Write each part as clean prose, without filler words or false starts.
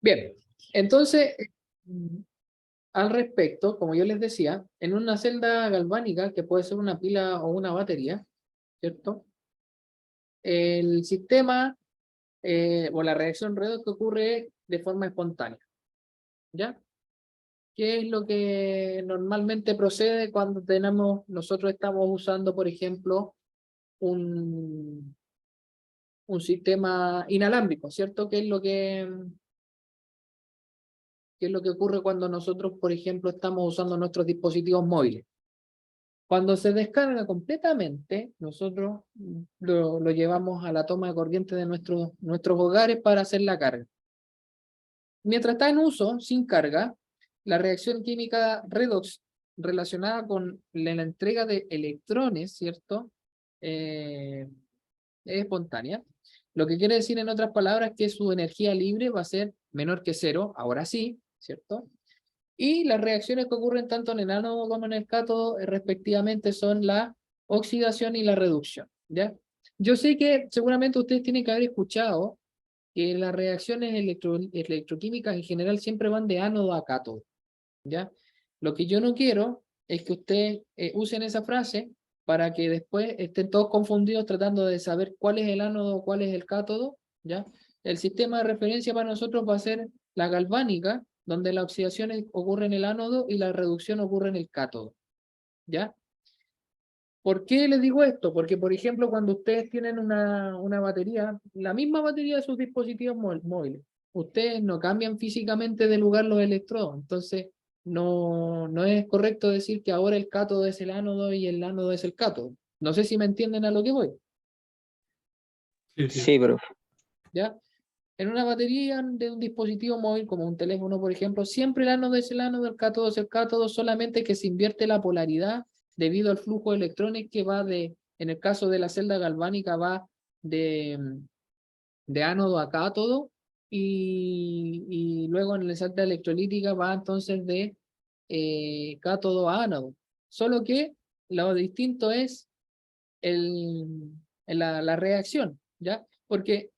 Bien, entonces, al respecto, como yo les decía, en una celda galvánica, que puede ser una pila o una batería, ¿cierto? El sistema o la reacción redox que ocurre de forma espontánea, ¿ya? ¿Qué es lo que normalmente procede cuando nosotros estamos usando, por ejemplo, un, un sistema inalámbrico, ¿cierto? ¿Qué es lo que ocurre cuando nosotros, por ejemplo, estamos usando nuestros dispositivos móviles? Cuando se descarga completamente, nosotros lo llevamos a la toma de corriente de nuestros hogares para hacer la carga. Mientras está en uso, sin carga, la reacción química redox relacionada con la entrega de electrones, ¿cierto? Es espontánea. Lo que quiere decir, en otras palabras, que su energía libre va a ser menor que cero, ahora sí, ¿cierto? Y las reacciones que ocurren tanto en el ánodo como en el cátodo, respectivamente, son la oxidación y la reducción, ¿ya? Yo sé que seguramente ustedes tienen que haber escuchado que las reacciones electroquímicas en general siempre van de ánodo a cátodo, ¿ya? Lo que yo no quiero es que ustedes usen esa frase para que después estén todos confundidos tratando de saber cuál es el ánodo o cuál es el cátodo, ¿ya? El sistema de referencia para nosotros va a ser la galvánica, donde la oxidación ocurre en el ánodo y la reducción ocurre en el cátodo, ¿ya? ¿Por qué les digo esto? Porque, por ejemplo, cuando ustedes tienen una batería, la misma batería de sus dispositivos móviles, ustedes no cambian físicamente de lugar los electrodos. Entonces, no es correcto decir que ahora el cátodo es el ánodo y el ánodo es el cátodo. No sé si me entienden a lo que voy, Sí, sí. Sí, profe. ¿ya? En una batería de un dispositivo móvil, como un teléfono, por ejemplo, siempre el ánodo es el ánodo, el cátodo es el cátodo, solamente que se invierte la polaridad debido al flujo de electrones que va en el caso de la celda galvánica, va de ánodo a cátodo, y luego en la celda electrolítica va entonces de cátodo a ánodo. Solo que lo distinto es la reacción, ¿ya? Porque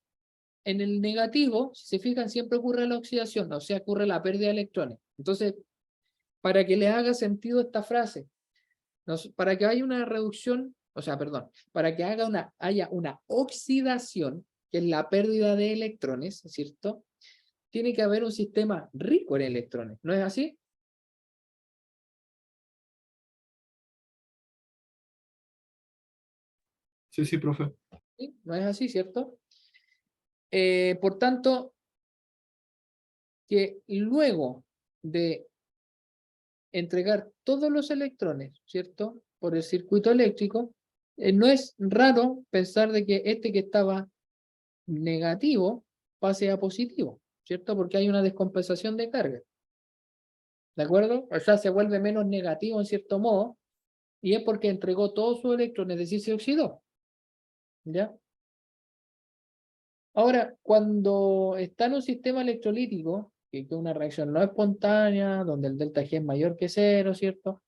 en el negativo, si se fijan, siempre ocurre la oxidación, o sea, ocurre la pérdida de electrones. Entonces, para que les haga sentido esta frase, para que haya una reducción, o sea, perdón, para que haya una oxidación, que es la pérdida de electrones, ¿cierto? Tiene que haber un sistema rico en electrones, ¿no es así? Sí, sí, profe. ¿Sí? ¿No es así, cierto? Por tanto, que luego de entregar todos los electrones, ¿cierto? Por el circuito eléctrico, no es raro pensar de que este que estaba negativo pase a positivo, ¿cierto? Porque hay una descompensación de carga, ¿de acuerdo? O sea, se vuelve menos negativo en cierto modo, y es porque entregó todos sus electrones, es decir, se oxidó, ¿ya? Ahora, cuando está en un sistema electrolítico, que es una reacción no espontánea, donde el delta G es mayor que cero, ¿cierto?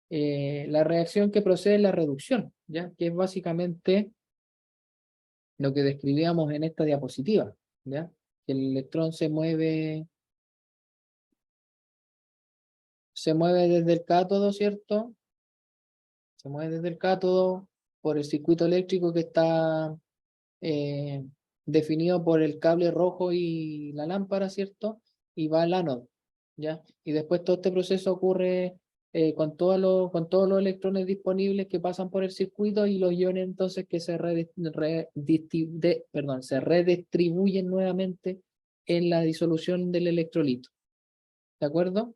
La reacción que procede es la reducción, ¿ya? Que es básicamente lo que describíamos en esta diapositiva, ¿ya? Que el electrón se mueve desde el cátodo, ¿cierto? Se mueve desde el cátodo por el circuito eléctrico que está eh, definido por el cable rojo y la lámpara, ¿cierto? Y va al ánodo, ¿ya? Y después todo este proceso ocurre con todos los electrones disponibles que pasan por el circuito, y los iones entonces que se redistribuyen nuevamente en la disolución del electrolito, ¿de acuerdo? O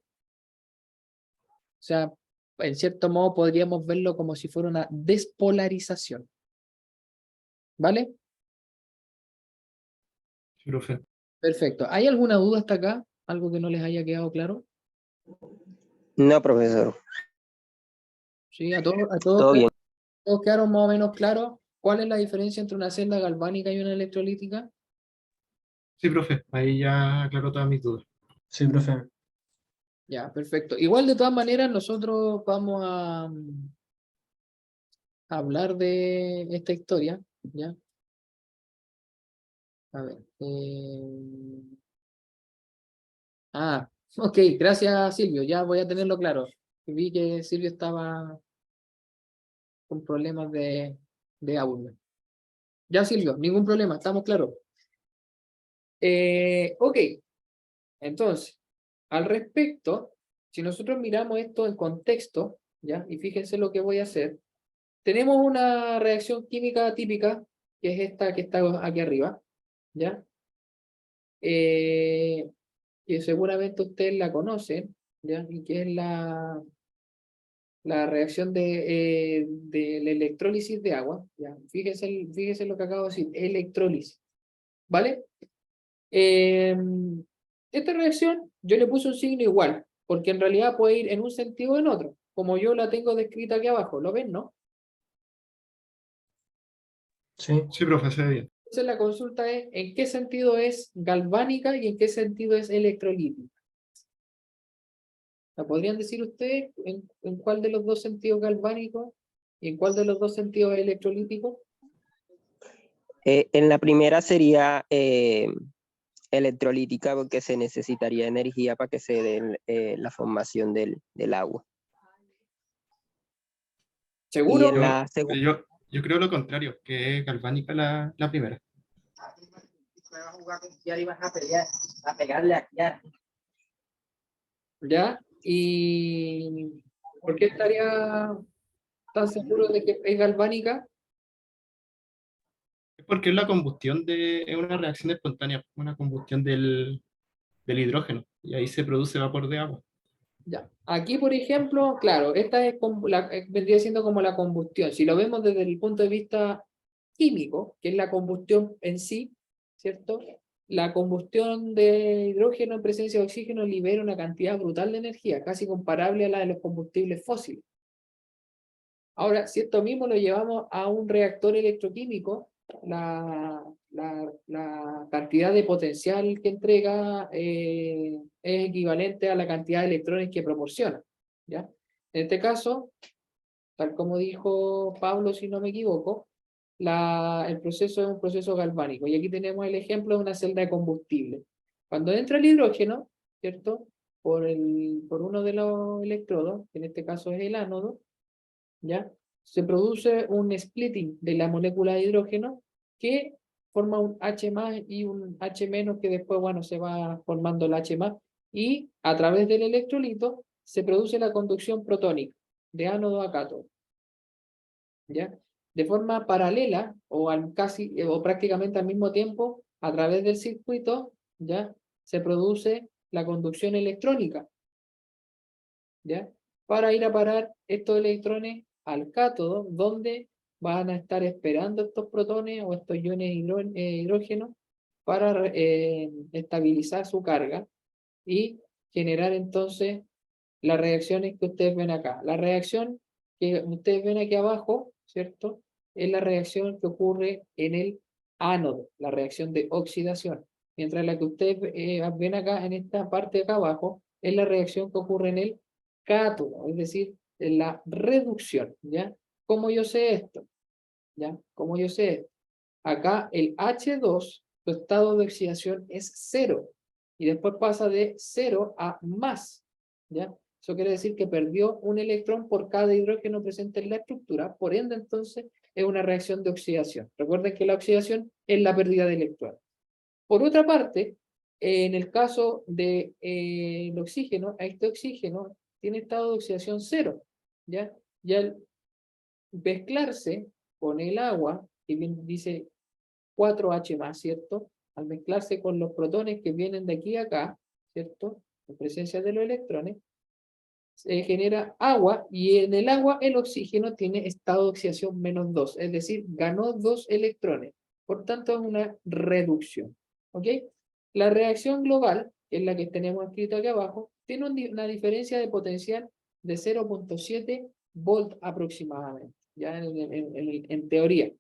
sea, en cierto modo podríamos verlo como si fuera una despolarización, ¿vale? Sí, profe. Perfecto. ¿Hay alguna duda hasta acá? ¿Algo que no les haya quedado claro? No, profesor. Sí, a todos, Todo bien. todos quedaron más o menos claros cuál es la diferencia entre una celda galvánica y una electrolítica. Sí, profe. Ahí ya aclaró todas mis dudas. Sí, profe. Ya, perfecto. Igual de todas maneras nosotros vamos a hablar de esta historia, ¿ya? A ver. Ah, ok, gracias Silvio, ya voy a tenerlo claro. Vi que Silvio estaba con problemas de audio. Ya Silvio, ningún problema, estamos claros. Ok, entonces, al respecto, si nosotros miramos esto en contexto, ¿ya? Y fíjense lo que voy a hacer. Tenemos una reacción química típica, que es esta que está aquí arriba, ¿ya? Que seguramente ustedes la conocen, ¿ya? Y que es la reacción de la electrólisis de agua, ¿ya? Fíjense lo que acabo de decir, electrólisis, ¿vale? Esta reacción yo le puse un signo igual, porque en realidad puede ir en un sentido o en otro, como yo la tengo descrita aquí abajo, ¿lo ven, no? Sí. Sí, profe, se ve bien. Entonces la consulta es, ¿en qué sentido es galvánica y en qué sentido es electrolítica? ¿La podrían decir ustedes en cuál de los dos sentidos galvánico y en cuál de los dos sentidos electrolítico? En la primera sería electrolítica porque se necesitaría energía para que se dé la formación del agua. Y ¿Seguro? en la segunda, Yo creo lo contrario, que es galvánica la primera. ¿Ya? ¿Y por qué estaría tan seguro de que es galvánica? Es porque es la combustión es una reacción espontánea, una combustión del hidrógeno, y ahí se produce vapor de agua. Ya. Aquí, por ejemplo, claro, esta es vendría siendo como la combustión. Si lo vemos desde el punto de vista químico, que es la combustión en sí, ¿cierto? La combustión de hidrógeno en presencia de oxígeno libera una cantidad brutal de energía, casi comparable a la de los combustibles fósiles. Ahora, si esto mismo lo llevamos a un reactor electroquímico, la cantidad de potencial que entrega es equivalente a la cantidad de electrones que proporciona, ¿ya? En este caso, tal como dijo Pablo, si no me equivoco, el proceso es un proceso galvánico. Y aquí tenemos el ejemplo de una celda de combustible. Cuando entra el hidrógeno, ¿cierto? Por uno de los electrodos, que en este caso es el ánodo, ¿ya? Se produce un splitting de la molécula de hidrógeno que forma un H más y un H menos que después, bueno, se va formando el H más y a través del electrolito se produce la conducción protónica de ánodo a cátodo, ¿ya? De forma paralela o prácticamente al mismo tiempo, a través del circuito, ¿ya? Se produce la conducción electrónica, ¿ya? Para ir a parar estos electrones al cátodo, donde van a estar esperando estos protones o estos iones hidrógeno para estabilizar su carga y generar entonces las reacciones que ustedes ven acá. La reacción que ustedes ven aquí abajo, ¿cierto? Es la reacción que ocurre en el ánodo, la reacción de oxidación. Mientras la que ustedes ven acá en esta parte de acá abajo es la reacción que ocurre en el cátodo, es decir, en la reducción, ¿ya? ¿Cómo yo sé esto? ¿Ya? ¿Cómo yo sé esto? Acá el H2, su estado de oxidación es 0 y después pasa de 0 a más, ¿ya? Eso quiere decir que perdió un electrón por cada hidrógeno presente en la estructura, por ende entonces es una reacción de oxidación. Recuerden que la oxidación es la pérdida de electrones. Por otra parte, en el caso del oxígeno, este oxígeno tiene estado de oxidación 0, ¿ya? Y al mezclarse con el agua, que bien dice 4H más, ¿cierto? Al mezclarse con los protones que vienen de aquí a acá, ¿cierto? En presencia de los electrones, se genera agua y en el agua el oxígeno tiene estado de oxidación -2, es decir, ganó 2 electrones. Por tanto, es una reducción. ¿Ok? La reacción global, que es la que tenemos escrita aquí abajo, tiene una diferencia de potencial de 0.7 volt aproximadamente, ya en teoría.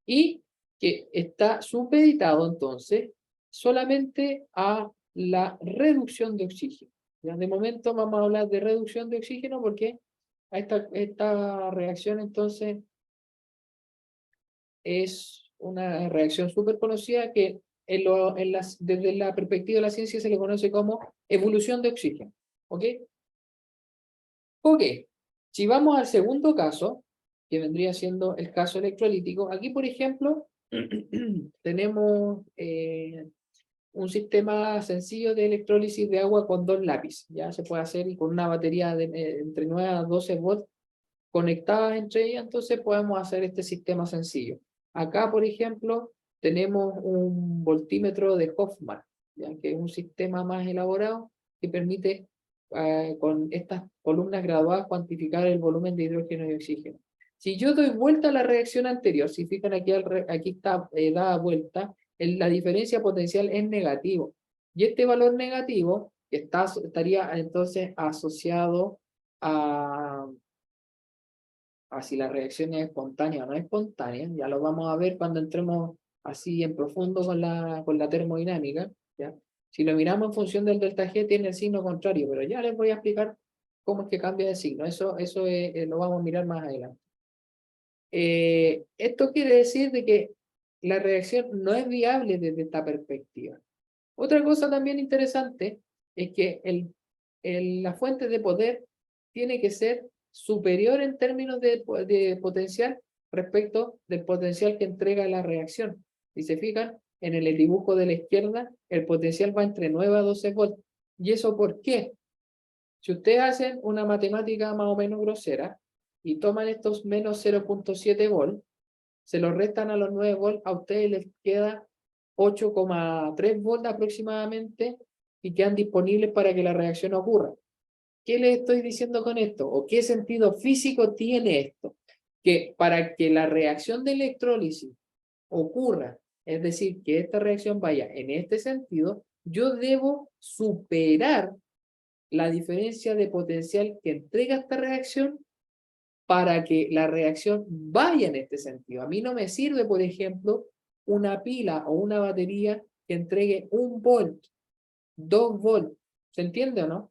Y que está supeditado entonces solamente a la reducción de oxígeno. ¿Ya? De momento vamos a hablar de reducción de oxígeno porque esta reacción entonces es una reacción súper conocida que desde la perspectiva de la ciencia se le conoce como evolución de oxígeno. ¿Ok? Ok, si vamos al segundo caso, que vendría siendo el caso electrolítico, aquí por ejemplo tenemos un sistema sencillo de electrólisis de agua con 2 lápices, ya se puede hacer y con una batería de entre 9 a 12 volts conectadas entre ellas, entonces podemos hacer este sistema sencillo. Acá, por ejemplo, tenemos un voltímetro de Hoffman, ya que es un sistema más elaborado que permite con estas columnas graduadas cuantificar el volumen de hidrógeno y oxígeno. Si yo doy vuelta a la reacción anterior, si fijan aquí, aquí está dada vuelta, la diferencia potencial es negativo. Y este valor negativo estaría entonces asociado a si la reacción es espontánea o no espontánea. Ya lo vamos a ver cuando entremos así en profundo con la termodinámica. ¿ya? Si lo miramos en función del delta G, tiene el signo contrario, pero ya les voy a explicar cómo es que cambia de signo. Eso lo vamos a mirar más adelante. Esto quiere decir de que la reacción no es viable desde esta perspectiva. Otra cosa también interesante es que la fuente de poder tiene que ser superior en términos de potencial respecto del potencial que entrega la reacción. Si se fijan, en el dibujo de la izquierda, el potencial va entre 9 a 12 volts. ¿Y eso por qué? Si ustedes hacen una matemática más o menos grosera y toman estos menos 0.7 volts, se los restan a los 9 volts, a ustedes les queda 8,3 volts aproximadamente y quedan disponibles para que la reacción ocurra. ¿Qué les estoy diciendo con esto? ¿O qué sentido físico tiene esto? Que para que la reacción de electrólisis ocurra, es decir, que esta reacción vaya en este sentido, yo debo superar la diferencia de potencial que entrega esta reacción para que la reacción vaya en este sentido. A mí no me sirve, por ejemplo, una pila o una batería que entregue 1 volt, 2 volts. ¿Se entiende o no?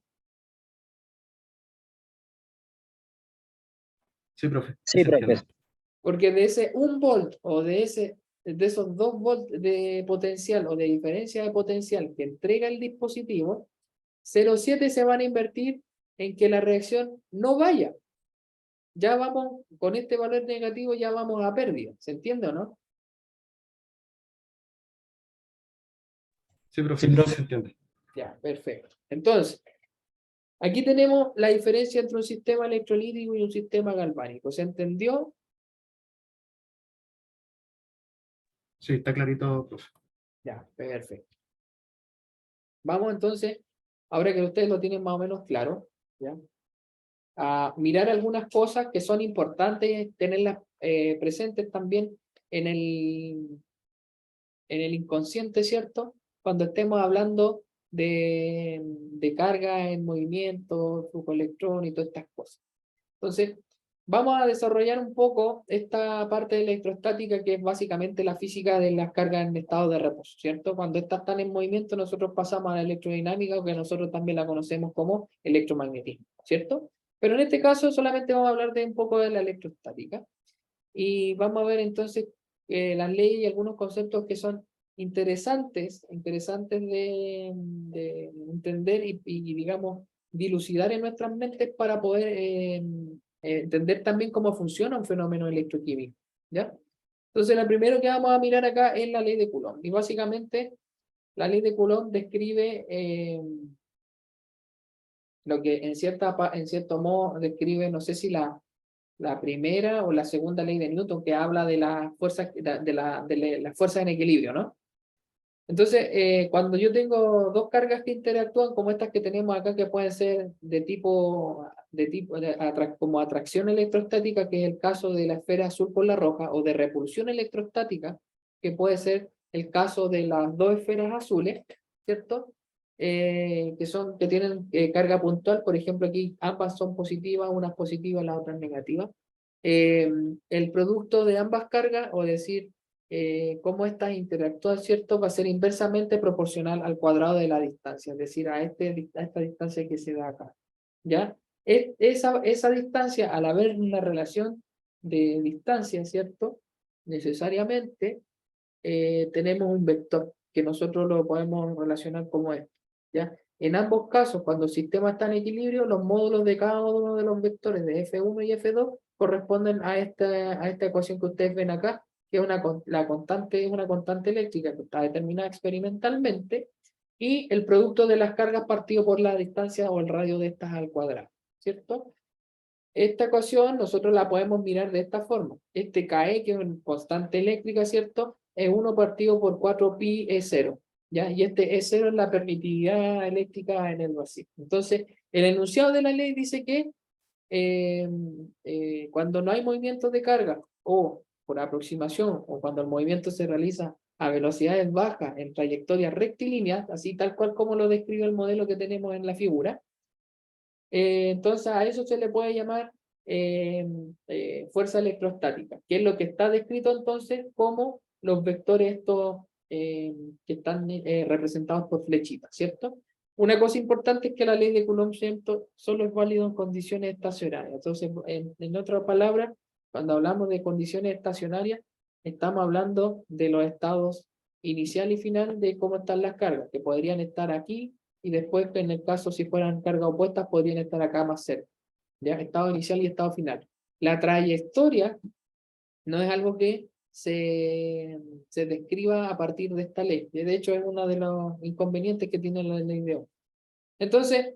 Sí, profe. Sí, se profe. entiende. Porque de ese 1 volt o de esos 2 volts de potencial o de diferencia de potencial que entrega el dispositivo, 0,7 se van a invertir en que la reacción no vaya. Ya vamos, con este valor negativo ya vamos a pérdida. ¿Se entiende o no? Sí, profe. Se entiende. Ya, perfecto. Entonces, aquí tenemos la diferencia entre un sistema electrolítico y un sistema galvánico. ¿Se entendió? Sí, está clarito, profe. Ya, perfecto. Vamos entonces, ahora que ustedes lo tienen más o menos claro, ¿ya? A mirar algunas cosas que son importantes tenerlas presentes también en el inconsciente, ¿cierto? Cuando estemos hablando de carga en movimiento, flujo electrónico y todas estas cosas. Entonces, vamos a desarrollar un poco esta parte de electrostática que es básicamente la física de las cargas en estado de reposo, ¿cierto? Cuando estas están en movimiento, nosotros pasamos a la electrodinámica, o que nosotros también la conocemos como electromagnetismo, ¿cierto? Pero en este caso solamente vamos a hablar de un poco de la electrostática y vamos a ver entonces las leyes y algunos conceptos que son interesantes de entender y digamos, dilucidar en nuestras mentes para poder entender también cómo funciona un fenómeno electroquímico, ¿ya? Entonces, lo primero que vamos a mirar acá es la ley de Coulomb. Y básicamente, la ley de Coulomb describe lo que en cierto modo describe, no sé si la primera o la segunda ley de Newton, que habla de las fuerzas las fuerzas en equilibrio, ¿no? Entonces, cuando yo tengo dos cargas que interactúan, como estas que tenemos acá, que pueden ser como atracción electrostática, que es el caso de la esfera azul por la roja, o de repulsión electrostática, que puede ser el caso de las dos esferas azules, ¿cierto? Que tienen carga puntual, por ejemplo, aquí ambas son positivas, una es positiva, la otra es negativa. El producto de ambas cargas, o decir, cómo estas interactúan, ¿cierto? Va a ser inversamente proporcional al cuadrado de la distancia, es decir, a esta distancia que se da acá, ¿ya? Esa distancia, al haber una relación de distancia, ¿cierto? Necesariamente tenemos un vector, que nosotros lo podemos relacionar como esto, ¿ya? En ambos casos, cuando el sistema está en equilibrio, los módulos de cada uno de los vectores de F1 y F2 corresponden a esta ecuación que ustedes ven acá, que es la constante, es una constante eléctrica que está determinada experimentalmente, y el producto de las cargas partido por la distancia o el radio de estas al cuadrado, ¿cierto? Esta ecuación nosotros la podemos mirar de esta forma. Este KE, que es una constante eléctrica, ¿cierto? Es 1 partido por 4pi E0, ¿ya? Y este E0 es la permitividad eléctrica en el vacío. Entonces, el enunciado de la ley dice que cuando no hay movimientos de carga, o por aproximación, o cuando el movimiento se realiza a velocidades bajas en trayectorias rectilíneas, así tal cual como lo describe el modelo que tenemos en la figura, entonces a eso se le puede llamar fuerza electrostática, que es lo que está descrito entonces como los vectores estos que están representados por flechitas, ¿cierto? Una cosa importante es que la ley de Coulomb solo es válido en condiciones estacionarias. Entonces, en otras palabras, cuando hablamos de condiciones estacionarias, estamos hablando de los estados inicial y final de cómo están las cargas, que podrían estar aquí, y después, en el caso si fueran cargas opuestas, podrían estar acá más cerca. ¿Ya? Estado inicial y estado final. La trayectoria no es algo que se describa a partir de esta ley. De hecho, es uno de los inconvenientes que tiene la ley de Ohm. Entonces,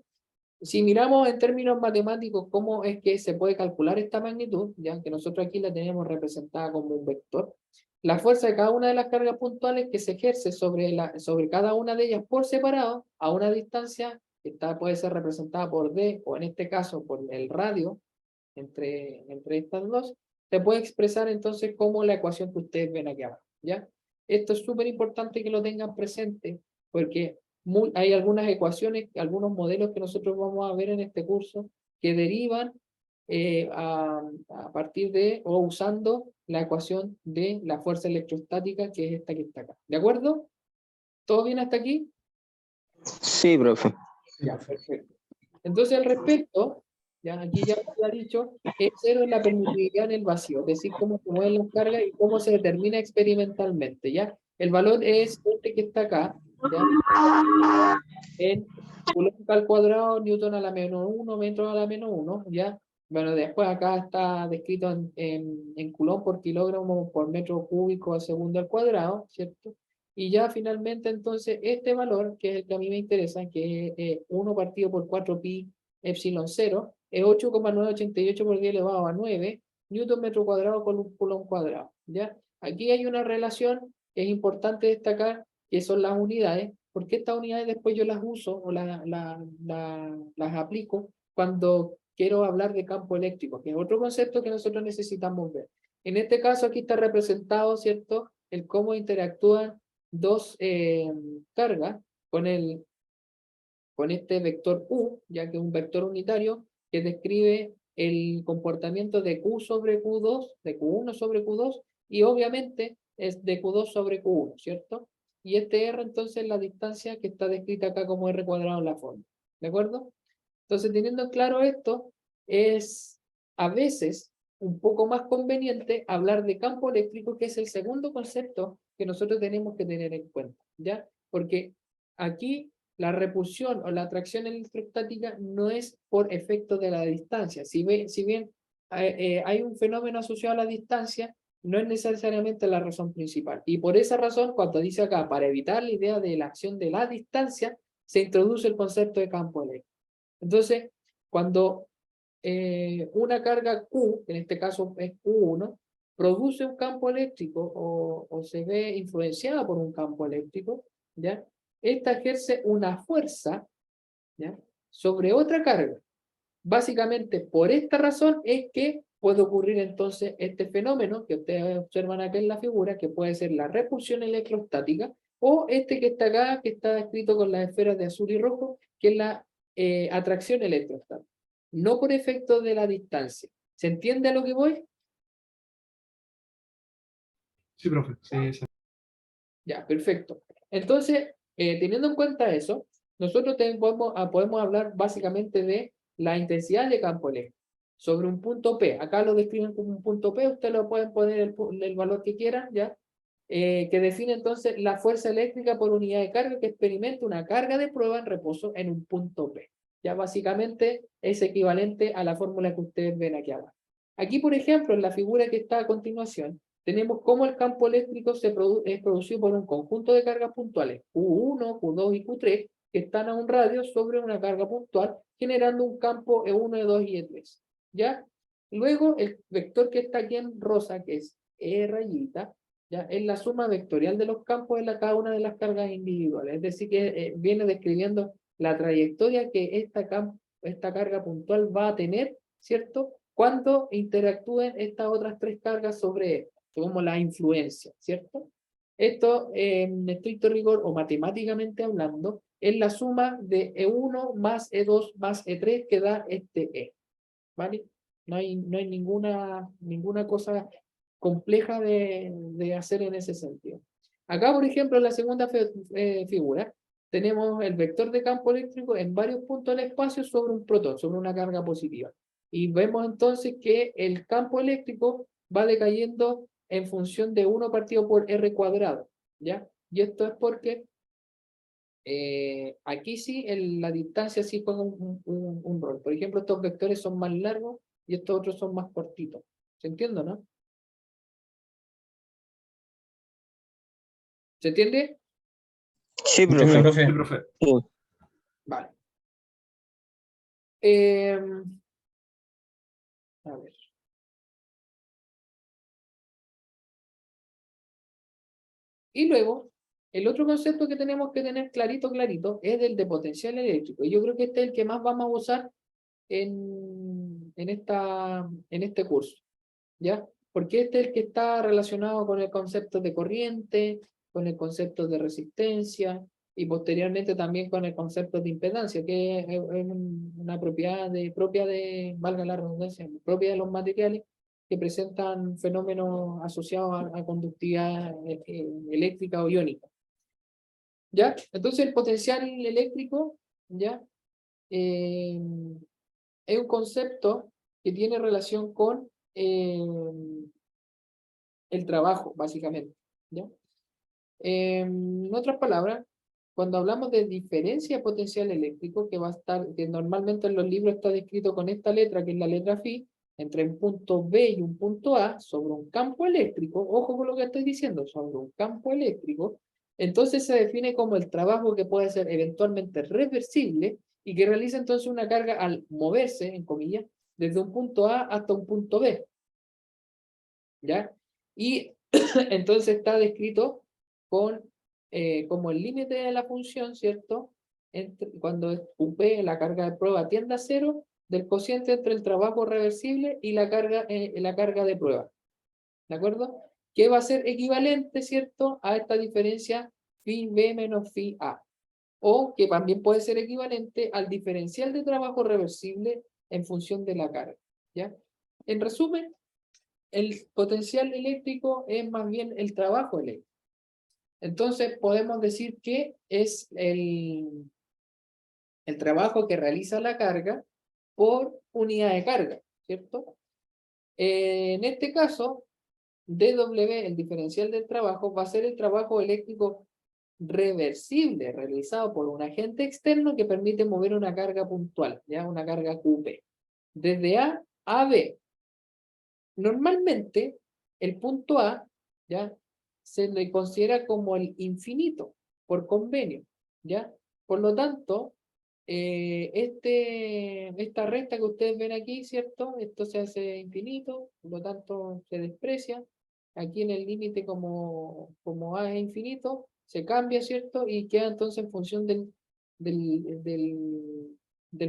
si miramos en términos matemáticos cómo es que se puede calcular esta magnitud, ya que nosotros aquí la tenemos representada como un vector, la fuerza de cada una de las cargas puntuales que se ejerce sobre cada una de ellas por separado, a una distancia que puede ser representada por D, o en este caso por el radio, entre estas dos, se puede expresar entonces como la ecuación que ustedes ven aquí abajo, ¿ya? Esto es súper importante que lo tengan presente, porque hay algunas ecuaciones, algunos modelos que nosotros vamos a ver en este curso, que derivan a partir de, o usando la ecuación de la fuerza electrostática, que es esta que está acá. ¿De acuerdo? ¿Todo bien hasta aquí? Sí, profe. Ya, perfecto. Entonces, al respecto, ya aquí ya se ha dicho, E0 es la permitividad en el vacío, es decir, cómo se mueven las cargas y cómo se determina experimentalmente, ¿ya? El valor es este que está acá, ¿ya? En Coulomb al cuadrado, Newton a la menos 1, metro a la menos 1, ¿ya? Bueno, después acá está descrito en Coulomb por kilogramo por metro cúbico a segundo al cuadrado, ¿cierto? Y ya finalmente entonces este valor, que es el que a mí me interesa, que es 1 partido por 4pi epsilon 0, es 8,988 por 10 elevado a 9 newton metro cuadrado con un Coulomb cuadrado, ¿ya? Aquí hay una relación que es importante destacar, que son las unidades, porque estas unidades después yo las uso o las aplico cuando quiero hablar de campo eléctrico, que es otro concepto que nosotros necesitamos ver. En este caso aquí está representado, ¿cierto?, el cómo interactúan dos cargas con este vector U, ya que es un vector unitario que describe el comportamiento de Q sobre Q2, de Q1 sobre Q2, y obviamente es de Q2 sobre Q1, ¿cierto? Y este R entonces es la distancia que está descrita acá como R cuadrado en la forma, ¿de acuerdo? Entonces, teniendo claro esto, es a veces un poco más conveniente hablar de campo eléctrico, que es el segundo concepto que nosotros tenemos que tener en cuenta, ¿ya? Porque aquí la repulsión o la atracción electrostática no es por efecto de la distancia. Si bien hay un fenómeno asociado a la distancia, no es necesariamente la razón principal. Y por esa razón, cuando dice acá, para evitar la idea de la acción de la distancia, se introduce el concepto de campo eléctrico. Entonces, cuando una carga Q, en este caso es Q1, produce un campo eléctrico o se ve influenciada por un campo eléctrico, ¿ya? Esta ejerce una fuerza, ¿ya?, sobre otra carga. Básicamente, por esta razón es que puede ocurrir entonces este fenómeno que ustedes observan acá en la figura, que puede ser la repulsión electrostática, o este que está acá, que está escrito con las esferas de azul y rojo, que es la atracción electrostática. No por efecto de la distancia. ¿Se entiende a lo que voy? Sí, profe. Sí, sí. Ya, perfecto. Entonces, teniendo en cuenta eso, nosotros podemos hablar básicamente de la intensidad de campo eléctrico sobre un punto P. Acá lo describen como un punto P, ustedes lo pueden poner el valor que quieran, ¿ya? que define entonces la fuerza eléctrica por unidad de carga que experimenta una carga de prueba en reposo en un punto P. Ya básicamente es equivalente a la fórmula que ustedes ven aquí abajo. Aquí, por ejemplo, en la figura que está a continuación, tenemos cómo el campo eléctrico es producido por un conjunto de cargas puntuales, Q1, Q2 y Q3, que están a un radio sobre una carga puntual, generando un campo E1, E2 y E3. ¿Ya? Luego, el vector que está aquí en rosa, que es E rayita, ¿ya? Es la suma vectorial de los campos en cada una de las cargas individuales. Es decir, que viene describiendo la trayectoria que esta carga puntual va a tener, ¿cierto? Cuando interactúen estas otras tres cargas sobre esta, como la influencia, ¿cierto? Esto, en estricto rigor o matemáticamente hablando, es la suma de E1 más E2 más E3 que da este E. ¿Vale? No hay ninguna cosa compleja de hacer en ese sentido. Acá, por ejemplo, en la segunda figura, tenemos el vector de campo eléctrico en varios puntos del espacio sobre un protón, sobre una carga positiva. Y vemos entonces que el campo eléctrico va decayendo en función de 1 partido por R cuadrado, ¿ya? Y esto es porque aquí sí la distancia sí juega un rol. Por ejemplo, estos vectores son más largos y estos otros son más cortitos. ¿Se entiende, no? ¿Se entiende? Sí, Entiendo, profe. Sí, profe. profe. Sí. Vale. A ver. Y luego, el otro concepto que tenemos que tener clarito, es el de potencial eléctrico. Y yo creo que este es el que más vamos a usar en este curso. ¿Ya? Porque este es el que está relacionado con el concepto de corriente, con el concepto de resistencia y posteriormente también con el concepto de impedancia, que es una propiedad propia de, valga la redundancia, propia de los materiales que presentan fenómenos asociados a conductividad eléctrica o iónica. ¿Ya? Entonces el potencial eléctrico, ¿ya? Es un concepto que tiene relación con el trabajo, básicamente. ¿Ya? En otras palabras, cuando hablamos de diferencia de potencial eléctrico, que normalmente en los libros está descrito con esta letra, que es la letra phi, entre un punto B y un punto A, sobre un campo eléctrico, ojo con lo que estoy diciendo, sobre un campo eléctrico, entonces se define como el trabajo que puede ser eventualmente reversible y que realiza entonces una carga al moverse, en comillas, desde un punto A hasta un punto B. ¿Ya? Y entonces está descrito con, como el límite de la función, ¿cierto? Cuando UP, la carga de prueba, tiende a cero, del cociente entre el trabajo reversible y la carga de prueba. ¿De acuerdo? Que va a ser equivalente, ¿cierto? A esta diferencia phi B menos phi A. O que también puede ser equivalente al diferencial de trabajo reversible en función de la carga. ¿Ya? En resumen, el potencial eléctrico es más bien el trabajo eléctrico. Entonces podemos decir que es el trabajo que realiza la carga por unidad de carga, ¿cierto? En este caso, dW, el diferencial del trabajo, va a ser el trabajo eléctrico reversible realizado por un agente externo que permite mover una carga puntual, ¿ya? Una carga QP, desde A a B. Normalmente, el punto A, ¿ya? Se le considera como el infinito, por convenio, ¿ya? Por lo tanto, esta recta que ustedes ven aquí, ¿cierto? Esto se hace infinito, por lo tanto se desprecia. Aquí en el límite como A es infinito, se cambia, ¿cierto? Y queda entonces en función del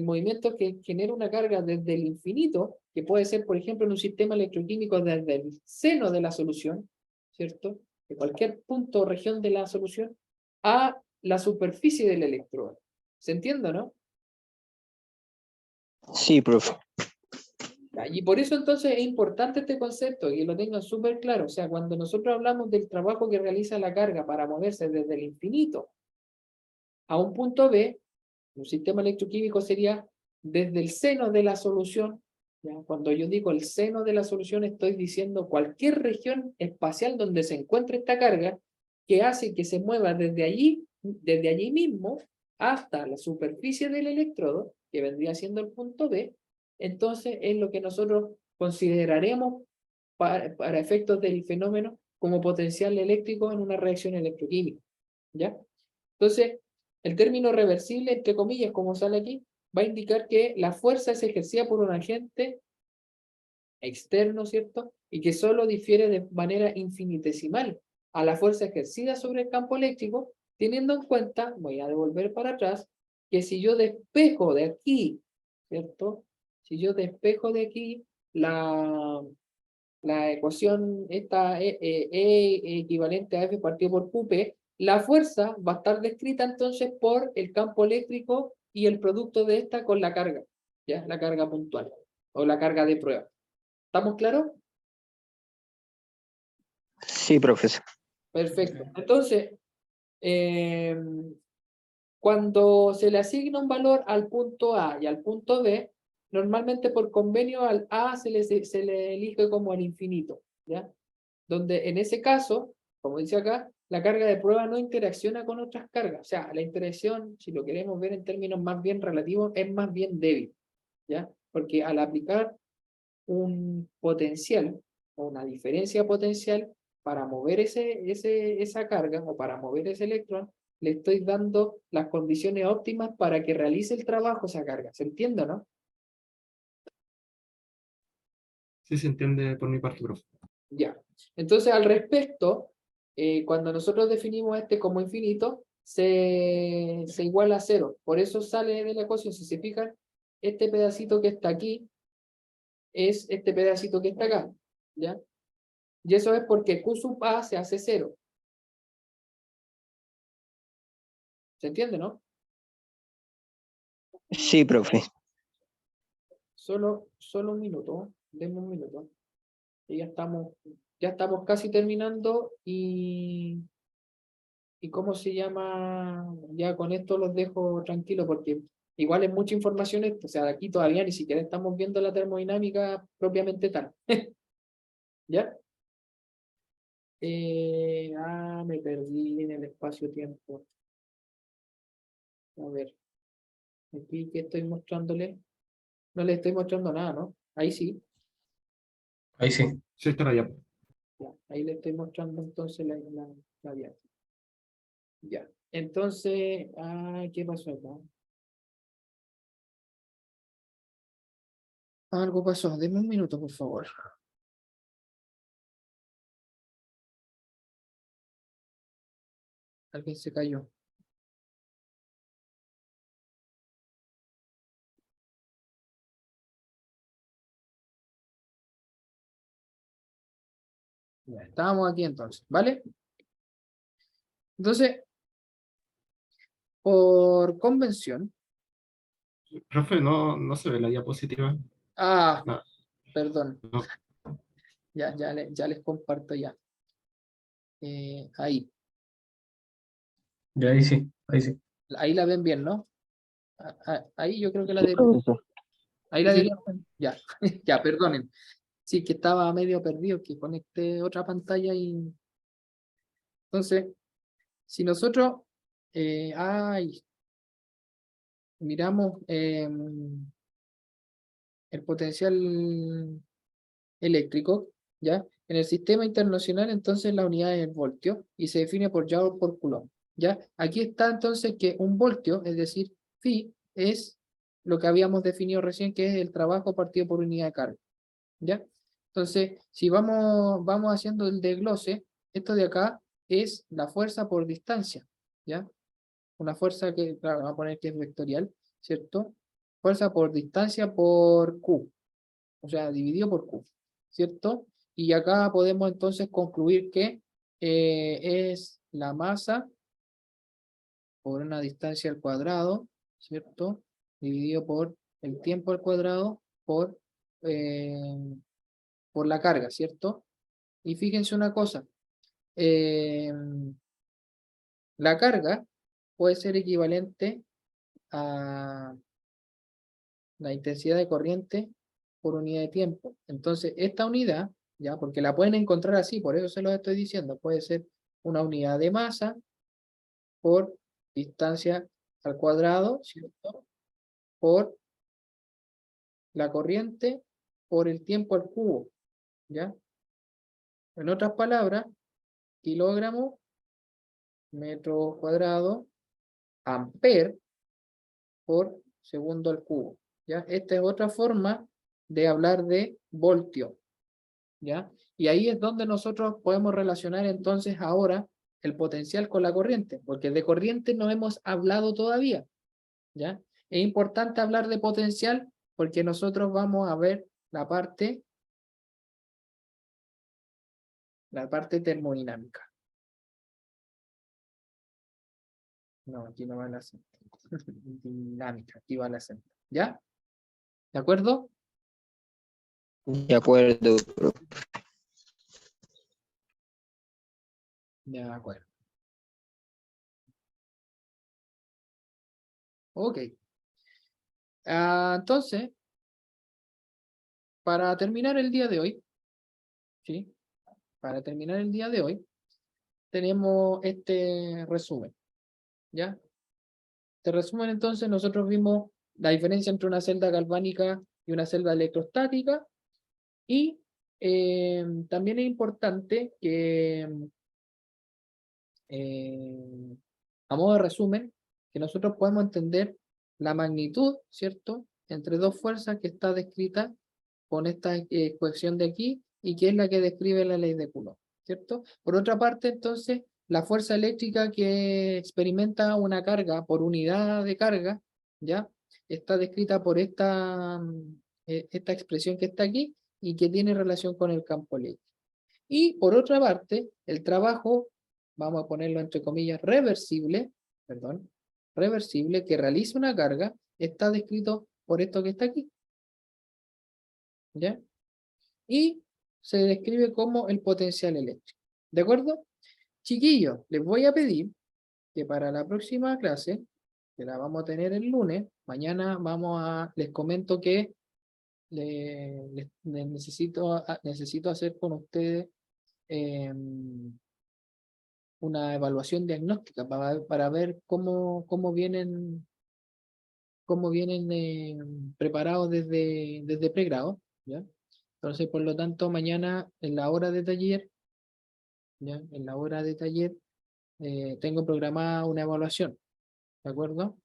movimiento que genera una carga desde el infinito, que puede ser, por ejemplo, en un sistema electroquímico desde el seno de la solución, ¿cierto? De cualquier punto o región de la solución, a la superficie del electrodo. ¿Se entiende, no? Sí, profe. Y por eso entonces es importante este concepto, que lo tengan súper claro. O sea, cuando nosotros hablamos del trabajo que realiza la carga para moverse desde el infinito a un punto B, un sistema electroquímico sería desde el seno de la solución ¿Ya? Cuando yo digo el seno de la solución, estoy diciendo cualquier región espacial donde se encuentre esta carga que hace que se mueva desde allí mismo, hasta la superficie del electrodo, que vendría siendo el punto B. Entonces es lo que nosotros consideraremos para efectos del fenómeno como potencial eléctrico en una reacción electroquímica. ¿Ya? Entonces, el término reversible, entre comillas, como sale aquí, va a indicar que la fuerza es ejercida por un agente externo, ¿cierto? Y que solo difiere de manera infinitesimal a la fuerza ejercida sobre el campo eléctrico, teniendo en cuenta, voy a devolver para atrás, que si yo despejo de aquí, ¿cierto? Si yo despejo de aquí la ecuación esta equivalente a F partido por QP, la fuerza va a estar descrita entonces por el campo eléctrico y el producto de esta con la carga, ¿ya? La carga puntual o la carga de prueba. ¿Estamos claros? Sí, profesor. Perfecto. Entonces, cuando se le asigna un valor al punto A y al punto B, normalmente por convenio al A se le elige como al infinito, ¿ya? Donde en ese caso, como dice acá, la carga de prueba no interacciona con otras cargas. O sea, la interacción, si lo queremos ver en términos más bien relativos, es más bien débil, ¿ya? Porque al aplicar un potencial o una diferencia potencial para mover esa carga o para mover ese electrón, le estoy dando las condiciones óptimas para que realice el trabajo esa carga. ¿Se entiende, no? Sí se entiende por mi parte, profe. Ya. Entonces, al respecto, cuando nosotros definimos este como infinito, se iguala a cero. Por eso sale de la ecuación, si se fijan, este pedacito que está aquí es este pedacito que está acá, ¿ya? Y eso es porque Q sub A se hace cero. ¿Se entiende, no? Sí, profe. Solo un minuto, denme un minuto. Y ya estamos casi terminando y ¿cómo se llama? Ya con esto los dejo tranquilos porque igual es mucha información esto, o sea, de aquí todavía ni siquiera estamos viendo la termodinámica propiamente tal. ¿Ya? Me perdí en el espacio-tiempo. A ver, aquí que estoy mostrándole. No le estoy mostrando nada, ¿no? Ahí sí. Ahí sí. Sí, estará ya. Ya, ahí le estoy mostrando entonces la diapositiva. Ya. Entonces, ¿qué pasó acá? Algo pasó. Deme un minuto, por favor. Alguien se cayó. Ya, estábamos aquí entonces, ¿vale? Entonces, por convención. Profe, no se ve la diapositiva. No, Perdón. no. Ya les comparto ya. Ahí. Ya ahí sí, ahí sí. Ahí la ven bien, ¿no? Ahí yo creo que la Sí, de. profesor. Ahí la Sí, diría. Ya, ya, perdonen. Sí, que estaba medio perdido, que conecté otra pantalla y. Entonces, si nosotros miramos el potencial eléctrico, ¿ya? En el sistema internacional, entonces la unidad es el voltio y se define por Joule por Coulomb, ¿ya? Aquí está entonces que un voltio, es decir, phi, es lo que habíamos definido recién, que es el trabajo partido por unidad de carga, ¿ya? Entonces, si vamos haciendo el desglose, esto de acá es la fuerza por distancia, ¿ya? Una fuerza que, claro, vamos a poner que es vectorial, ¿cierto? Fuerza por distancia por Q, o sea, dividido por Q, ¿cierto? Y acá podemos entonces concluir que es la masa por una distancia al cuadrado, ¿cierto? Dividido por el tiempo al cuadrado eh, por la carga, ¿cierto? Y fíjense una cosa, eh, la carga puede ser equivalente a la intensidad de corriente por unidad de tiempo. Entonces, esta unidad, ya, porque la pueden encontrar así, por eso se los estoy diciendo, puede ser una unidad de masa por distancia al cuadrado, ¿cierto? Por la corriente por el tiempo al cubo, ¿ya? En otras palabras, kilogramo, metro cuadrado, amper por segundo al cubo, ¿ya? Esta es otra forma de hablar de voltio, ¿ya? Y ahí es donde nosotros podemos relacionar entonces ahora el potencial con la corriente, porque de corriente no hemos hablado todavía, ¿ya? Es importante hablar de potencial porque nosotros vamos a ver la parte termodinámica. No, aquí no va el acento. Dinámica, aquí va el acento. ¿Ya? ¿De acuerdo? De acuerdo, profe. De acuerdo. Ok. Entonces, para terminar el día de hoy, ¿sí? Para terminar el día de hoy, tenemos este resumen. ¿Ya? Este resumen, entonces, nosotros vimos la diferencia entre una celda galvánica y una celda electrostática. Y también es importante que, a modo de resumen, que nosotros podemos entender la magnitud, ¿cierto?, entre dos fuerzas que está descrita con esta ecuación de aquí y que es la que describe la ley de Coulomb, ¿cierto? Por otra parte, entonces, la fuerza eléctrica que experimenta una carga por unidad de carga, ¿ya? Está descrita por esta expresión que está aquí y que tiene relación con el campo eléctrico. Y por otra parte, el trabajo, vamos a ponerlo entre comillas, reversible, perdón, reversible, que realiza una carga, está descrito por esto que está aquí. ¿Ya? Y se describe como el potencial eléctrico. ¿De acuerdo? Chiquillos, les voy a pedir que para la próxima clase, que la vamos a tener el lunes, mañana les comento que necesito hacer con ustedes una evaluación diagnóstica para ver cómo vienen preparados desde pregrado, ¿ya? Entonces, por lo tanto, mañana en la hora de taller, ¿ya? En la hora de taller tengo programada una evaluación, ¿de acuerdo?